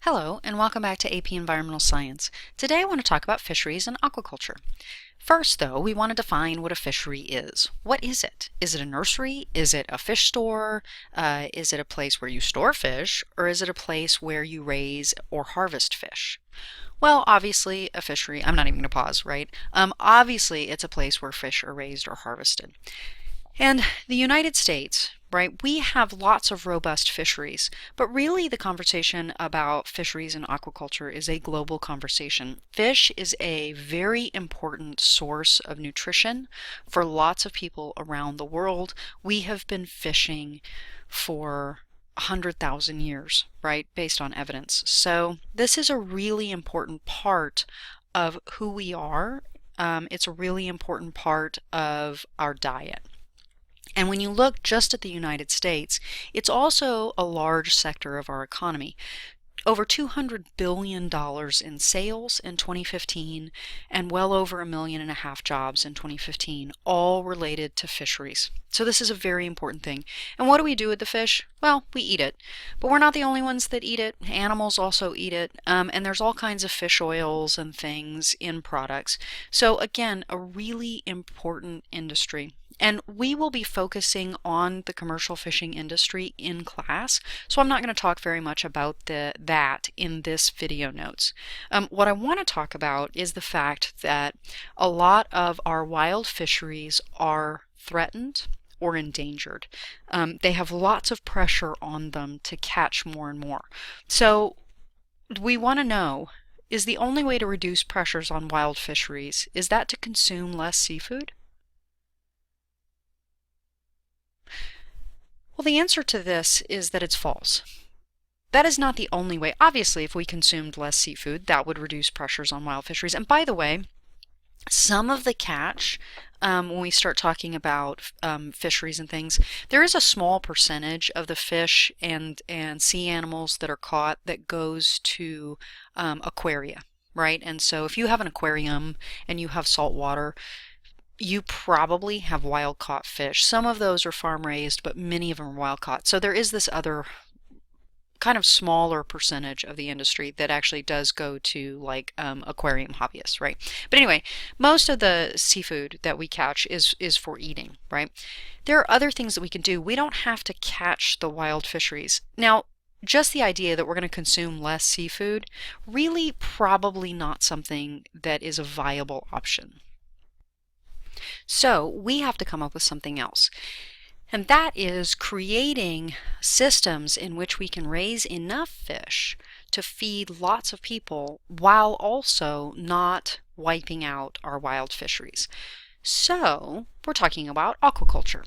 Hello, and welcome back to AP Environmental Science. Today I want to talk about fisheries and aquaculture. First, though, we want to define what a fishery is. What is it? Is it a nursery? Is it a fish store? Is it a place where you store fish? Or is it a place where you raise or harvest fish? Well, obviously, a fishery, I'm not even going to pause, right? Obviously, it's a place where fish are raised or harvested. And the United States, right, we have lots of robust fisheries, but really the conversation about fisheries and aquaculture is a global conversation. Fish is a very important source of nutrition for lots of people around the world. We have been fishing for 100,000 years, right, based on evidence. So this is a really important part of who we are. It's a really important part of our diet. And when you look just at the United States, it's also a large sector of our economy. Over $200 billion in sales in 2015 and well over 1.5 million jobs in 2015, all related to fisheries. So this is a very important thing. And what do we do with the fish? Well, we eat it. But we're not the only ones that eat it. Animals also eat it. And there's all kinds of fish oils and things in products. So again, a really important industry. And we will be focusing on the commercial fishing industry in class, so I'm not going to talk very much about that in this video notes. What I want to talk about is the fact that a lot of our wild fisheries are threatened or endangered. They have lots of pressure on them to catch more and more. So we want to know, is the only way to reduce pressures on wild fisheries, is that to consume less seafood? Well, the answer to this is that it's false. That is not the only way. Obviously, if we consumed less seafood, that would reduce pressures on wild fisheries. And by the way, some of the catch, when we start talking about fisheries and things, there is a small percentage of the fish and sea animals that are caught that goes to aquaria, right? And so if you have an aquarium and you have salt water, you probably have wild caught fish. Some of those are farm raised, but many of them are wild caught. So there is this other kind of smaller percentage of the industry that actually does go to like aquarium hobbyists, right? But anyway, most of the seafood that we catch is for eating, right? There are other things that we can do. We don't have to catch the wild fisheries. Now, just the idea that we're going to consume less seafood, really probably not something that is a viable option. So we have to come up with something else. And that is creating systems in which we can raise enough fish to feed lots of people while also not wiping out our wild fisheries. So we're talking about aquaculture.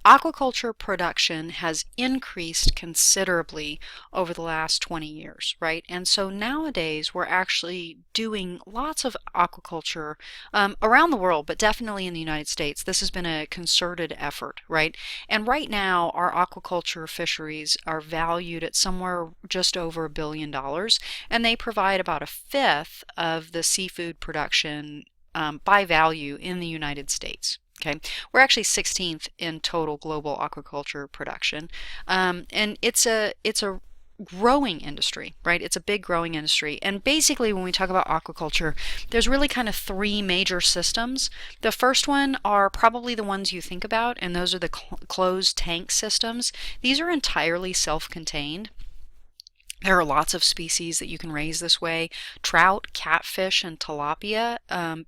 Aquaculture production has increased considerably over the last 20 years, right? And so nowadays we're actually doing lots of aquaculture around the world, but definitely in the United States. This has been a concerted effort, right? And right now our aquaculture fisheries are valued at somewhere just over $1 billion, and they provide about a fifth of the seafood production by value in the United States. Okay, we're actually 16th in total global aquaculture production, and it's a growing industry, right? It's a big growing industry. And basically, when we talk about aquaculture, there's really kind of three major systems. The first one are probably the ones you think about, and those are the closed tank systems. These are entirely self-contained. There are lots of species that you can raise this way. Trout, catfish, and tilapia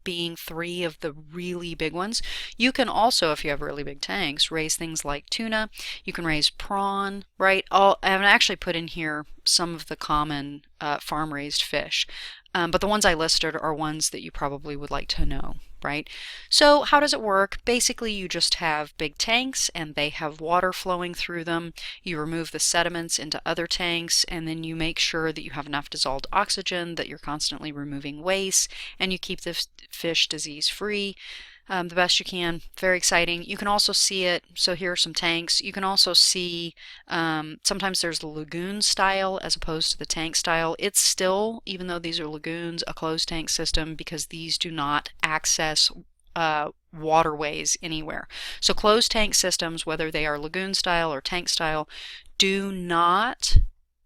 being three of the really big ones. You can also, if you have really big tanks, raise things like tuna. You can raise prawn, right? I've actually put in here some of the common farm-raised fish. But the ones I listed are ones that you probably would like to know, right? So how does it work? Basically, you just have big tanks and they have water flowing through them. You remove the sediments into other tanks, and then you make sure that you have enough dissolved oxygen, that you're constantly removing waste, and you keep the fish disease-free. The best you can. Very exciting. You can also see it. So here are some tanks. You can also see sometimes there's the lagoon style as opposed to the tank style. It's still, even though these are lagoons, a closed tank system because these do not access waterways anywhere. So closed tank systems, whether they are lagoon style or tank style, do not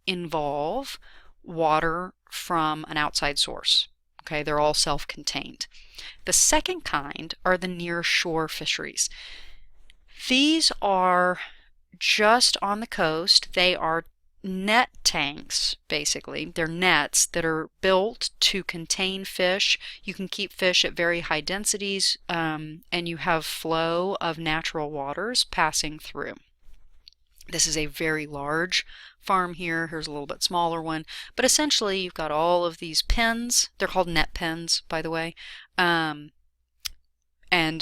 involve water from an outside source. Okay, they're all self-contained. The second kind are the near shore fisheries. These are just on the coast. They are net tanks, basically. They're nets that are built to contain fish. You can keep fish at very high densities, and you have flow of natural waters passing through. This is a very large farm here. Here's a little bit smaller one. But essentially, you've got all of these pens. They're called net pens, by the way. And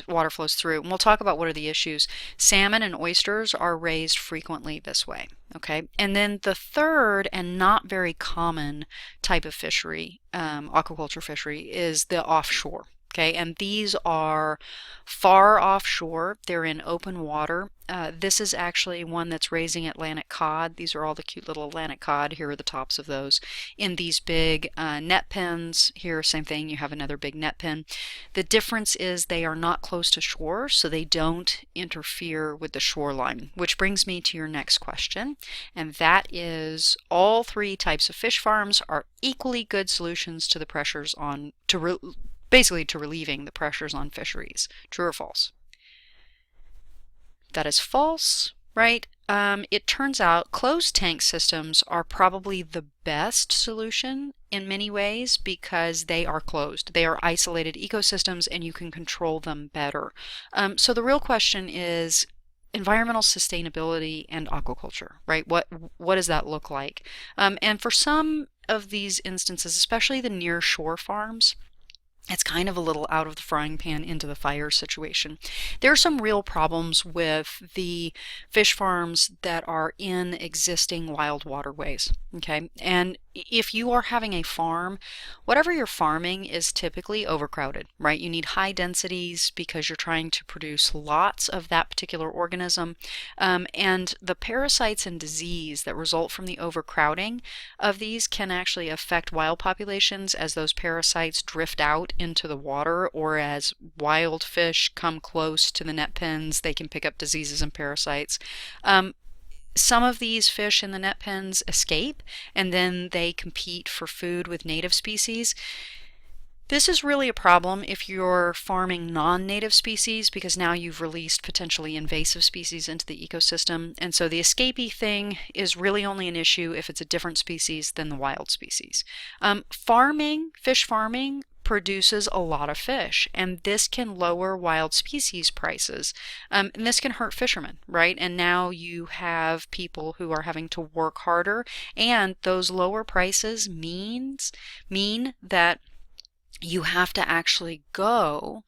water flows through. And we'll talk about what are the issues. Salmon and oysters are raised frequently this way. Okay, and then the third and not very common type of fishery, aquaculture fishery, is the offshore. Okay, and these are far offshore. They're in open water. This is actually one that's raising Atlantic cod. These are all the cute little Atlantic cod. Here are the tops of those in these big net pens. Here, same thing. You have another big net pen. The difference is they are not close to shore, so they don't interfere with the shoreline, which brings me to your next question, and that is all three types of fish farms are equally good solutions to the pressures on basically to relieving the pressures on fisheries. True or false? That is false, right? It turns out closed tank systems are probably the best solution in many ways because they are closed. They are isolated ecosystems and you can control them better. So the real question is environmental sustainability and aquaculture, right? What does that look like? And for some of these instances, especially the near shore farms, it's kind of a little out of the frying pan into the fire situation. There are some real problems with the fish farms that are in existing wild waterways, okay? And if you are having a farm, whatever you're farming is typically overcrowded, right? You need high densities because you're trying to produce lots of that particular organism. And the parasites and disease that result from the overcrowding of these can actually affect wild populations as those parasites drift out into the water, or as wild fish come close to the net pens, they can pick up diseases and parasites. Some of these fish in the net pens escape, and then they compete for food with native species. This is really a problem if you're farming non-native species, because now you've released potentially invasive species into the ecosystem. And so the escapee thing is really only an issue if it's a different species than the wild species. Fish farming produces a lot of fish, and this can lower wild species prices, and this can hurt fishermen, right? And now you have people who are having to work harder, and those lower prices mean that you have to actually go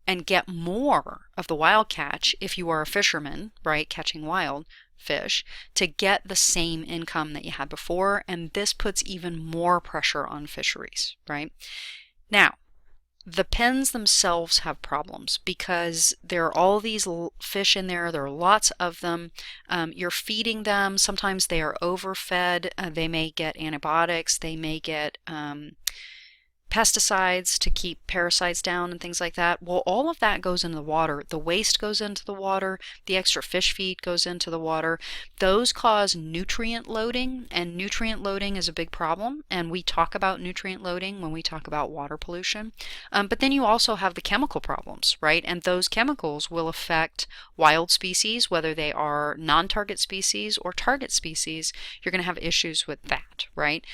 and get more of the wild catch if you are a fisherman, right, catching wild fish, to get the same income that you had before, and this puts even more pressure on fisheries, right? Now, the pens themselves have problems because there are all these fish in there. There are lots of them. You're feeding them. Sometimes they are overfed. They may get antibiotics. They may get pesticides to keep parasites down and things like that. Well, all of that goes into the water. The waste goes into the water. The extra fish feed goes into the water. Those cause nutrient loading, and nutrient loading is a big problem. And we talk about nutrient loading when we talk about water pollution. But then you also have the chemical problems, right? And those chemicals will affect wild species, whether they are non-target species or target species. You're going to have issues with that, right?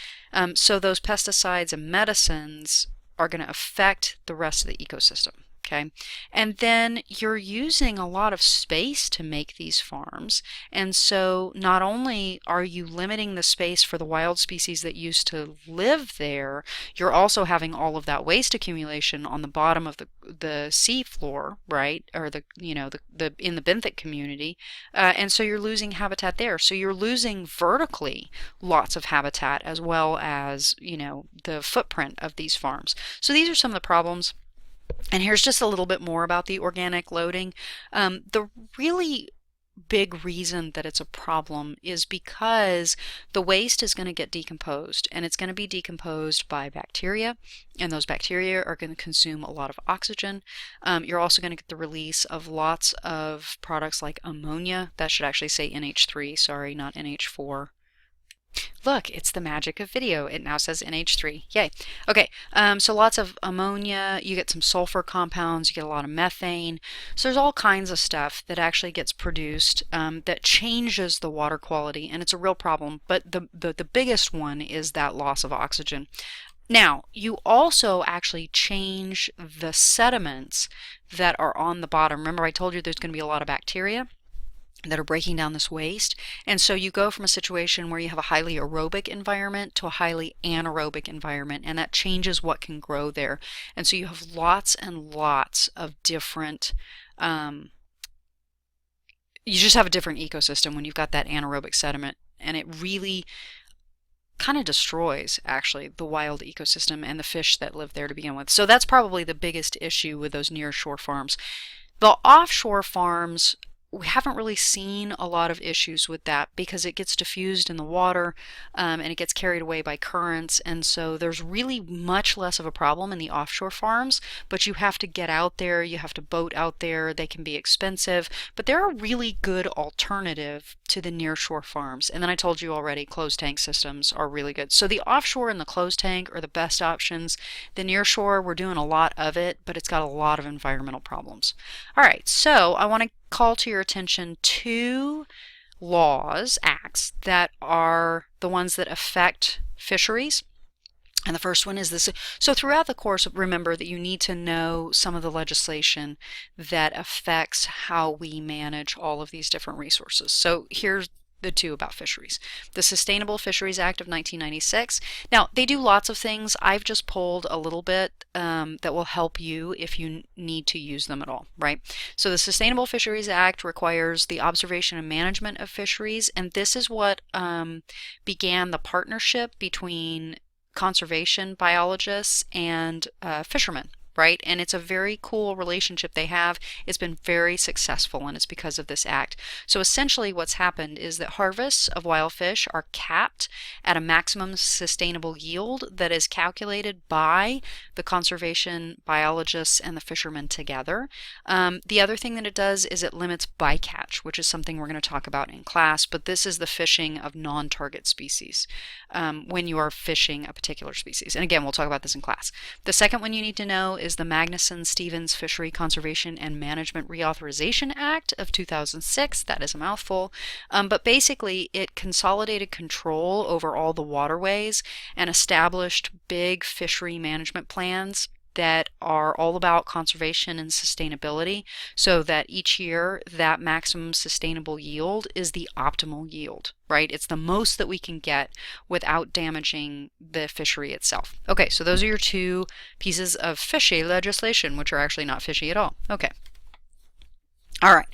So those pesticides and medicines are going to affect the rest of the ecosystem, okay? And then you're using a lot of space to make these farms, and so not only are you limiting the space for the wild species that used to live there, you're also having all of that waste accumulation on the bottom of the sea floor, right? Or the in the benthic community, and so you're losing habitat there. So you're losing vertically lots of habitat as well as the footprint of these farms. So these are some of the problems. And here's just a little bit more about the organic loading. The really big reason that it's a problem is because the waste is going to get decomposed, and it's going to be decomposed by bacteria, and those bacteria are going to consume a lot of oxygen. You're also going to get the release of lots of products like ammonia. That should actually say NH3, sorry, not NH4. Look, it's the magic of video. It now says NH3. Yay. Okay, so lots of ammonia, you get some sulfur compounds, you get a lot of methane. So there's all kinds of stuff that actually gets produced that changes the water quality, and it's a real problem. But the biggest one is that loss of oxygen. Now, you also actually change the sediments that are on the bottom. Remember, I told you there's going to be a lot of bacteria that are breaking down this waste. And so you go from a situation where you have a highly aerobic environment to a highly anaerobic environment, and that changes what can grow there. And so you have lots and lots of different, you just have a different ecosystem when you've got that anaerobic sediment, and it really kind of destroys actually the wild ecosystem and the fish that live there to begin with. So that's probably the biggest issue with those near shore farms. The offshore farms, we haven't really seen a lot of issues with that because it gets diffused in the water and it gets carried away by currents, and so there's really much less of a problem in the offshore farms. But you have to get out there, you have to boat out there, they can be expensive, but they're a really good alternative to the nearshore farms. And then I told you already, closed tank systems are really good. So the offshore and the closed tank are the best options. The nearshore, we're doing a lot of it, but it's got a lot of environmental problems. All right, so I want to call to your attention two laws, acts, that are the ones that affect fisheries. And the first one is this. So throughout the course, remember that you need to know some of the legislation that affects how we manage all of these different resources. So here's the two about fisheries. The Sustainable Fisheries Act of 1996. Now, they do lots of things. I've just pulled a little bit that will help you if you need to use them at all, right? So the Sustainable Fisheries Act requires the observation and management of fisheries, and this is what began the partnership between conservation biologists and fishermen, right? And it's a very cool relationship they have. It's been very successful, and it's because of this act. So essentially what's happened is that harvests of wild fish are capped at a maximum sustainable yield that is calculated by the conservation biologists and the fishermen together. The other thing that it does is it limits bycatch, which is something we're going to talk about in class, but this is the fishing of non-target species when you are fishing a particular species. And again, we'll talk about this in class. The second one you need to know is the Magnuson-Stevens Fishery Conservation and Management Reauthorization Act of 2006. That is a mouthful. But basically, it consolidated control over all the waterways and established big fishery management plans that are all about conservation and sustainability, so that each year that maximum sustainable yield is the optimal yield, right? It's the most that we can get without damaging the fishery itself. Okay, so those are your two pieces of fishy legislation, which are actually not fishy at all. Okay. All right.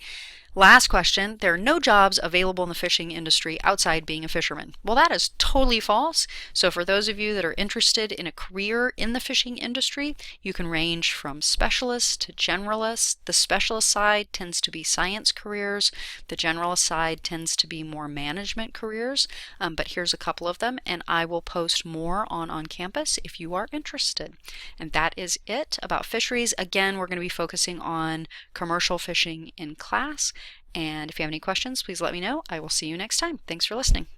Last question. There are no jobs available in the fishing industry outside being a fisherman. Well, that is totally false. So for those of you that are interested in a career in the fishing industry, you can range from specialist to generalist. The specialist side tends to be science careers. The generalist side tends to be more management careers. But here's a couple of them, and I will post more on campus if you are interested. And that is it about fisheries. Again, we're going to be focusing on commercial fishing in class. And if you have any questions, please let me know. I will see you next time. Thanks for listening.